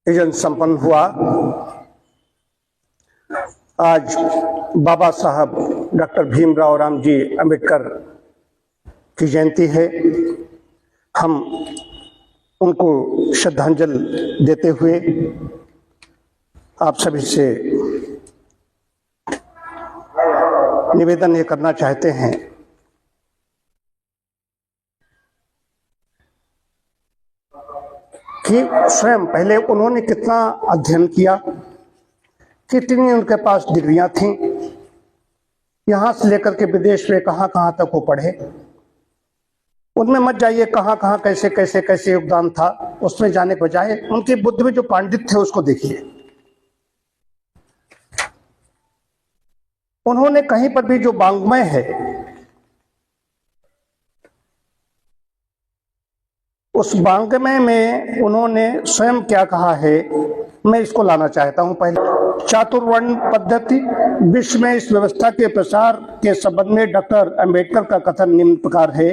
आयोजन संपन्न हुआ। आज बाबा साहब डॉक्टर भीमराव रामजी अंबेडकर की जयंती है। हम उनको श्रद्धांजलि देते हुए आप सभी से निवेदन ये करना चाहते हैं कि स्वयं पहले उन्होंने कितना अध्ययन किया, कितनी उनके पास डिग्रियां थीं, यहां से लेकर के विदेश में कहां कहां तक वो पढ़े। उनमें मत जाइए कहां कहां कैसे कैसे कैसे योगदान था, उसमें जाने के बजाय उनके बुद्धि में जो पांडित्य थे उसको देखिए। उन्होंने कहीं पर भी जो वाङ्मय है उस वाङ्मय में उन्होंने स्वयं क्या कहा है, मैं इसको लाना चाहता हूं। पहले चातुर्वर्ण पद्धति विश्व में इस व्यवस्था के प्रसार के संबंध में डॉक्टर अंबेडकर का कथन निम्न प्रकार है।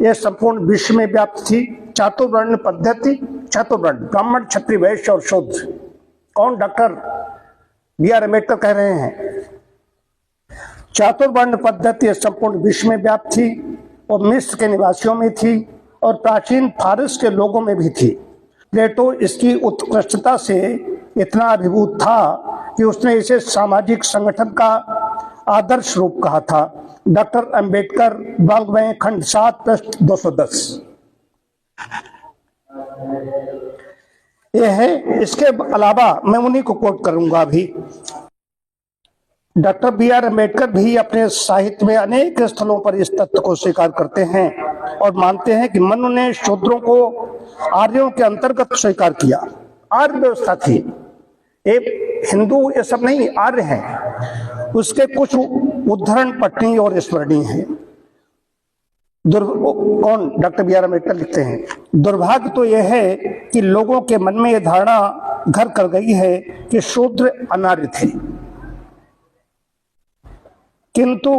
यह संपूर्ण विश्व में व्याप्त थी। चातुर्वर्ण पद्धति, चातुर्वर्ण ब्राह्मण क्षत्रिय वैश्य और शूद्र। कौन? Doctor B.R. अम्बेडकर कह रहे हैं। चातुर्वर्ण पद्धति संपूर्ण विश्व में व्याप्त थी और मिस्र के निवासियों में थी और प्राचीन फारस के लोगों में भी थी। प्लेटो इसकी उत्कृष्टता से इतना अभिभूत था कि उसने इसे सामाजिक संगठन का आदर्श रूप कहा था। डॉक्टर अंबेडकर वाङ्मय खंड 7 पृष्ठ 210 यह है। इसके अलावा मैं उन्हीं को कोट करूंगा अभी। Doctor B.R. अम्बेडकर भी अपने साहित्य में अनेक स्थलों पर इस तथ्य को स्वीकार करते हैं और मानते हैं कि मनु ने शूद्रों को आर्यों के अंतर्गत स्वीकार किया। आर्य व्यवस्था थी, एक हिंदू ये सब नहीं, आर्य हैं। उसके कुछ उद्धरण पठनीय और स्मरणीय हैं। कौन? Doctor B.R. अम्बेडकर लिखते हैं, दुर्भाग्य तो यह है कि लोगों के मन में यह धारणा घर कर गई है कि शूद्र अनार्य थे, किंतु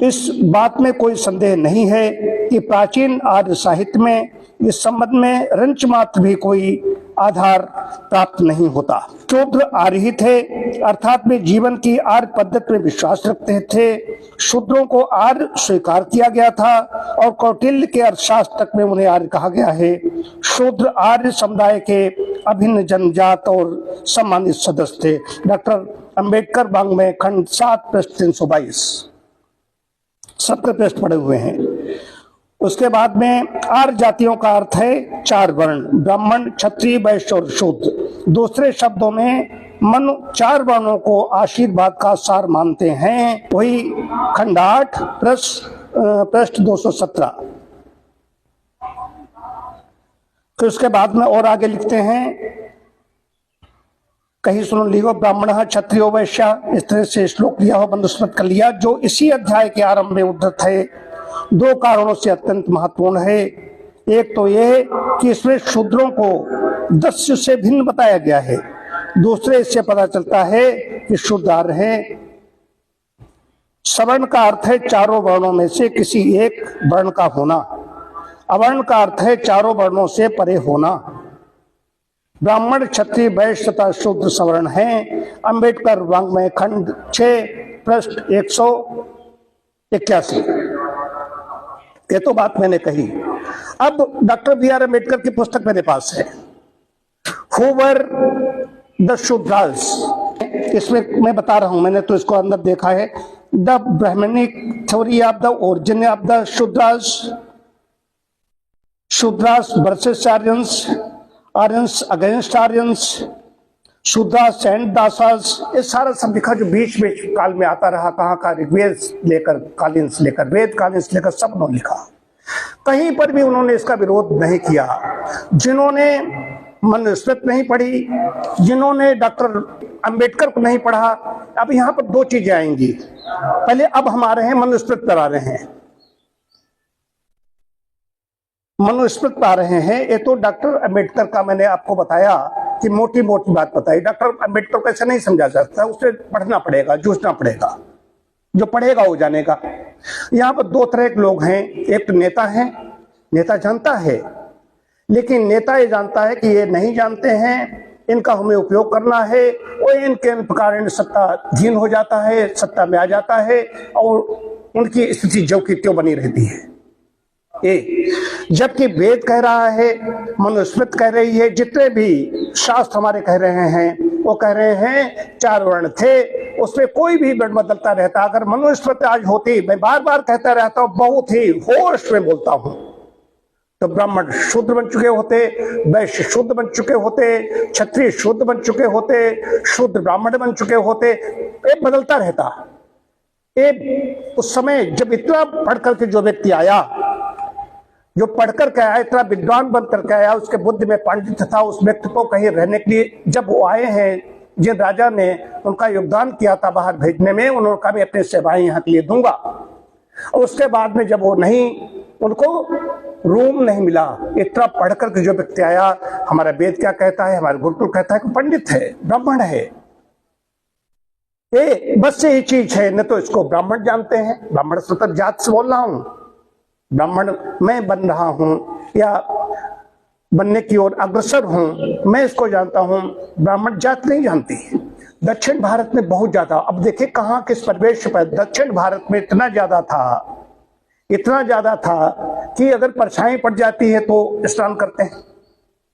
इस बात में कोई संदेह नहीं है कि प्राचीन आर्य साहित्य में इस संबंध में रंच मात्र भी कोई आधार प्राप्त नहीं होता। शूद्र आर्य ही थे, अर्थात वे जीवन की आर्य पद्धति में विश्वास रखते थे। शूद्रों को आर्य स्वीकार किया गया था और कौटिल्य के अर्थशास्त्र तक में उन्हें आर्य कहा गया है। शूद्र आर्य समुदाय के अभिन्न जनजात और सम्मानित सदस्य थे। डॉक्टर अंबेडकर वाङ्मय खंड 7 पृष्ठ 322 सबके पृष्ठ पड़े हुए हैं। उसके बाद में आर्य जातियों का अर्थ है 4 वर्ण, ब्राह्मण क्षत्रिय वैश्य और शूद्र। दूसरे शब्दों में मनु 4 वर्णों को आशीर्वाद का सार मानते हैं। वही खंड 8 पृष्ठ 217। फिर उसके बाद में और आगे लिखते हैं, कहीं सुन लियो ब्राह्मण क्षत्रियो वैश्य, इस तरह से श्लोक लिया हो, बंदुस्मृत कर लिया, जो इसी अध्याय के आरंभ में उद्धृत है। 2 कारणों से अत्यंत महत्वपूर्ण है। एक तो यह कि इसमें शूद्रों को दस्यु से भिन्न बताया गया है। दूसरे इससे पता चलता है कि शूद्र आर्य है। सवर्ण का अर्थ है 4 वर्णों में से किसी एक वर्ण का होना। अवर्ण का अर्थ है 4 वर्णों से परे होना। ब्राह्मण क्षत्रिय वैश्य तथा शूद्र सवर्ण हैं। अंबेडकर वाङ्मय खंड 6 पृष्ठ 181। ये तो बात मैंने कही। अब डॉक्टर B.R. अम्बेडकर की पुस्तक मेरे पास है, हु वर द शूद्रास। इसमें मैं बता रहा हूं, मैंने तो इसको अंदर देखा है। The Brahmanic theory of the origin of the Shudras, Shudras versus Aryans, Aryans against Aryans, Shudras and Dasas. ये सारा सब लिखा जो बीच बीच काल में आता रहा, कहाँ का ऋग्वेद लेकर कालीन से लेकर वेद कालीन से लेकर सब उन्होंने लिखा। कहीं पर भी उन्होंने इसका विरोध नहीं किया। जिन्होंने मनुस्मृत नहीं पढ़ी, जिन्होंने डॉक्टर अंबेडकर को नहीं पढ़ा, अब यहाँ पर 2 चीजें आएंगी। पहले अब हम आ रहे हैं मनुस्मृत पर आ रहे हैं, मनुस्मृत पा रहे हैं। ये तो डॉक्टर अंबेडकर का मैंने आपको बताया कि मोटी मोटी बात बताई। डॉक्टर अंबेडकर को ऐसा नहीं समझा जा सकता, उसे पढ़ना पड़ेगा, जूझना पड़ेगा। जो पढ़ेगा वो जानेगा। यहाँ पर 2 तरह के लोग हैं। एक नेता है, नेता जानता है, लेकिन नेता ये जानता है कि ये नहीं जानते हैं इनका हमें उपयोग करना है और इनके कारण सत्ताधीन हो जाता है, सत्ता में आ जाता है और उनकी स्थिति जो की त्यों बनी रहती है। जबकि वेद कह रहा है, मनुस्मृति कह रही है, जितने भी शास्त्र हमारे कह रहे हैं वो कह रहे हैं 4 वर्ण थे, उसमें कोई भी वर्ण बदलता रहता। अगर मनुस्मृति आज होती, मैं बार बार कहता रहता हूं, बहुत ही होश में बोलता हूं, तो ब्राह्मण शूद्र बन चुके होते, वैश्य शुद्ध बन चुके होते, क्षत्रिय शुद्ध बन चुके होते, शूद्र ब्राह्मण बन चुके होते। ये बदलता रहता। ये उस समय जब इतना पढ़ करके जो व्यक्ति आया, जो पढ़कर के आया, इतना विद्वान बन करके आया, उसके बुद्धि में पांडित्य था, उस व्यक्ति को कहीं रहने के लिए जब वो आए हैं, जिन राजा ने उनका योगदान किया था बाहर भेजने में, उन्होंने कहा मैं अपने सेवाएं यहाँ के लिए दूंगा। और उसके बाद में जब वो नहीं, उनको रूम नहीं मिला, इतना पढ़ करके जो व्यक्ति आया, हमारा वेद क्या कहता है, हमारा गुरुकुल कहता है कि पंडित है, ब्राह्मण है। ये बस यही चीज है, न तो इसको ब्राह्मण जानते हैं, ब्राह्मण स्वतंत्र जात से बोल रहा हूं, ब्राह्मण मैं बन रहा हूं या बनने की ओर अग्रसर हूं, मैं इसको जानता हूं, ब्राह्मण जात नहीं जानती। दक्षिण भारत में बहुत ज्यादा, अब देखिए कहां किस परिवेश पर, दक्षिण भारत में इतना ज्यादा था कि अगर परछाई पड़ जाती है तो स्नान करते हैं।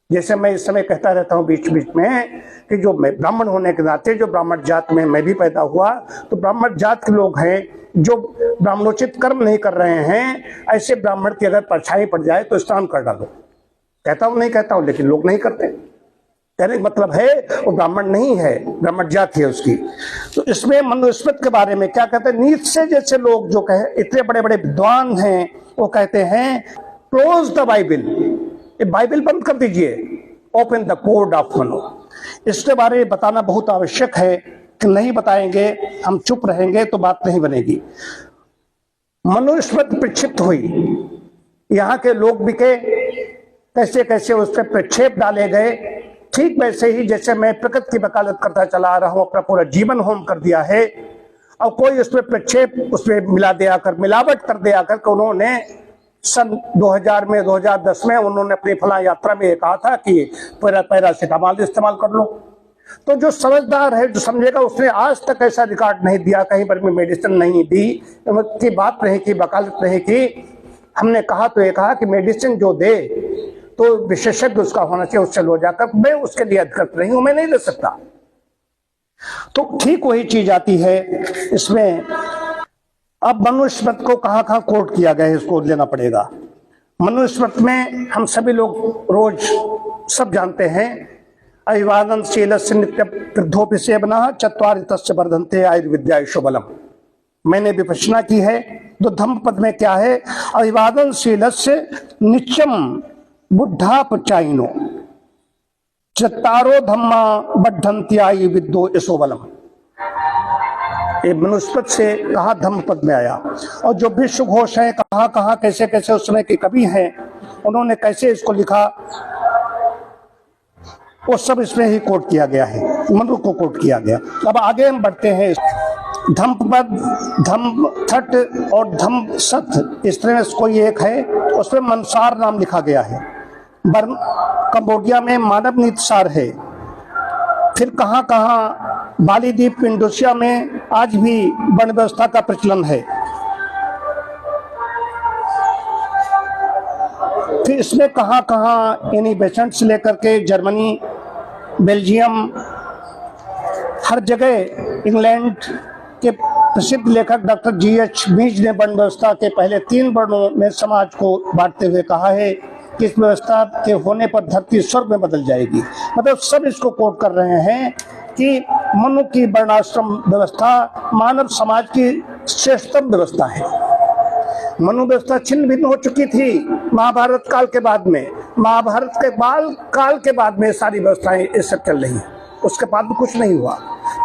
जैसे मैं इस समय कहता रहता हूं बीच बीच में कि जो मैं ब्राह्मण होने के नाते, जो ब्राह्मण जात में मैं भी पैदा हुआ, तो ब्राह्मण जात के लोग हैं जो ब्राह्मणोचित कर्म नहीं कर रहे हैं, ऐसे ब्राह्मण की अगर परछाई पड़ जाए तो स्नान कर डालो। कहता हूं नहीं कहता हूं, लेकिन लोग नहीं करते। कहने का मतलब है वो ब्राह्मण नहीं है, ब्राह्मण जात है उसकी। तो इसमें मनुस्मृति के बारे में क्या कहते हैं, नीत्शे जैसे लोग जो कहे, इतने बड़े बड़े विद्वान हैं, वो कहते हैं क्लोज द बाइबल, बाइबल बंद कर दीजिए, open the code of Manu. इसके बारे में बताना बहुत आवश्यक है कि नहीं बताएंगे, हम चुप रहेंगे तो बात नहीं बनेगी। मनुस्मृति प्रक्षिप्त हुई, यहाँ के लोग बिके, कैसे कैसे उस पर प्रक्षेप डाले गए, ठीक वैसे ही जैसे मैं प्रकृति की वकालत करता चला आ रहा हूं, अपना पूरा जीवन होम कर दिया है, और कोई उसमें प्रक्षेप उसमें मिला दिया कर, मिलावट कर दिया कर, उन्होंने सन 2000 में 2010 में उन्होंने अपनी फला यात्रा में कहा था कि पैरासिटामॉल इस्तेमाल कर लो। तो जो समझदार है, जो समझेगा, उसने आज तक ऐसा रिकॉर्ड नहीं दिया, कहीं पर भी मेडिसिन नहीं दी, की बात नहीं की, वकालत नहीं की। हमने कहा तो ये कहा कि मेडिसिन जो दे तो विशेषज्ञ उसका होना चाहिए, उससे लो जाकर, मैं उसके लिए अधिकृत नहीं हूं, मैं नहीं दे सकता। तो ठीक वही चीज आती है इसमें। अब मनुस्मृति को कहां कहां कोट किया गया है, इसको लेना पड़ेगा। मनुस्मृति में हम सभी लोग रोज सब जानते हैं, अभिवादन शीलस्य नित्य वृद्धोपि सेवनः चत्वारि तस्य वर्धन्ते आयुर्विद्यायुषो बलम्। मैंने विपश्यना की है, तो धम्म पद में क्या है, अभिवादन शीलस्य नित्यम बुद्धापचाइनो चत्तारो धम्मा बढ़न्ति आयुर्विद्यो यशो बलम्। ये मनुस्मृति से कहा धम्म पद में आया। और जो विश्व घोष है, कहां कहां कैसे कैसे उस समय के कवि हैं, उन्होंने कैसे इसको लिखा, वो सब इसमें ही कोट किया गया है, मनु को कोट किया गया। अब आगे हम बढ़ते हैं। धम्म पद, धम्म थट और धम्म सथ, इस तरह से कोई एक है, उसमें मनसार नाम लिखा गया है। कंबोडिया में मानव नीतिसार है। फिर कहां कहां बाली द्वीप इंडोनेशिया में आज भी वर्ण व्यवस्था का प्रचलन है। फिर इसमें कहां कहां यानी बेसेंट से लेकर के जर्मनी, बेल्जियम, हर जगह, इंग्लैंड के प्रसिद्ध लेखक डॉक्टर G.H. मीज ने वर्ण व्यवस्था के पहले 3 वर्णों में समाज को बांटते हुए कहा है कि इस व्यवस्था के होने पर धरती स्वर्ग में बदल जाएगी। मतलब सब इसको कोट कर रहे हैं कि मनु की वर्णाश्रम व्यवस्था मानव समाज की श्रेष्ठतम व्यवस्था है। मनु व्यवस्था छिन्न भिन्न हो चुकी थी महाभारत काल के बाद में। महाभारत के काल के बाद में सारी व्यवस्थाएं इस सब चल रही, उसके बाद में कुछ नहीं हुआ।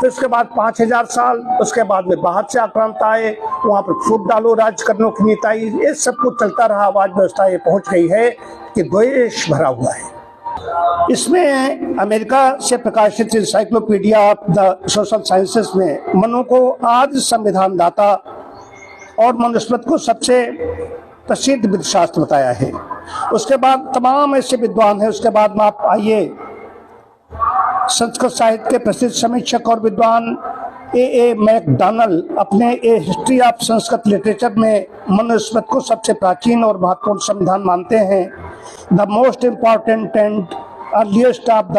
फिर उसके बाद 5000 साल, उसके बाद में बाहर से आक्रांत आए, वहां पर फूट डालो राज करने की नीति आई, ये सब कुछ चलता रहा। आज व्यवस्था ये पहुंच गई है कि द्वेष भरा हुआ है। इसमें अमेरिका से प्रकाशित encyclopedia of the social sciences में मनु को आदि संविधान दाता और मनुस्मृति को सबसे प्रसिद्ध विधशास्त्र बताया है। उसके बाद तमाम ऐसे विद्वान हैं। उसके बाद में आप आइए संस्कृत साहित्य के प्रसिद्ध समीक्षक और विद्वान ए मैकडॉनल अपने ए हिस्ट्री ऑफ संस्कृत लिटरेचर में मनुस्मृति को सबसे प्राचीन और महत्वपूर्ण संविधान मानते हैं। The most important and earliest of the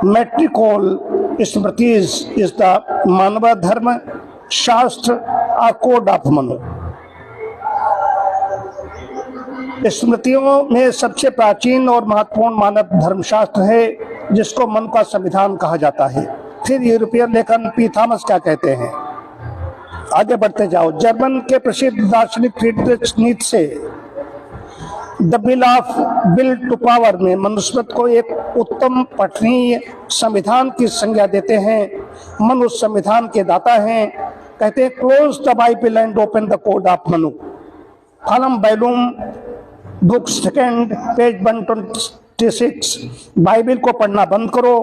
metrical Smritis is the Manava Dharma Shastra और कोड ऑफ मनु। स्मृतियों में सबसे प्राचीन और महत्वपूर्ण मानव धर्मशास्त्र है जिसको मन का संविधान कहा जाता है। फिर यूरोपियन लेखन पी थॉमस क्या कहते हैं? आगे बढ़ते जाओ। जर्मन के प्रसिद्ध दार्शनिक Friedrich Nietzsche the will to power में मनुस्मृति को एक उत्तम पठनीय संविधान की संज्ञा देते हैं। मनु उस संविधान के दाता हैं। कहते हैं close the Bible and open the code of Manu. Column बैलूम बुक सेकेंड पेज 126। बाइबल को पढ़ना बंद करो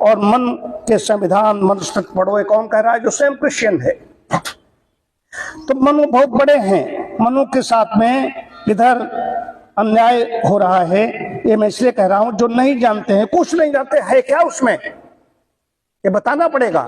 और मन के संविधान मनुस्मृति पढ़ो। ये कौन कह रहा है? जो स्वयं क्रिश्चियन है। तो मनु बहुत बड़े हैं। मनु के साथ में इधर अन्याय हो रहा है। ये मैं इसलिए कह रहा हूं जो नहीं जानते हैं, कुछ नहीं जानते है क्या उसमें, ये बताना पड़ेगा।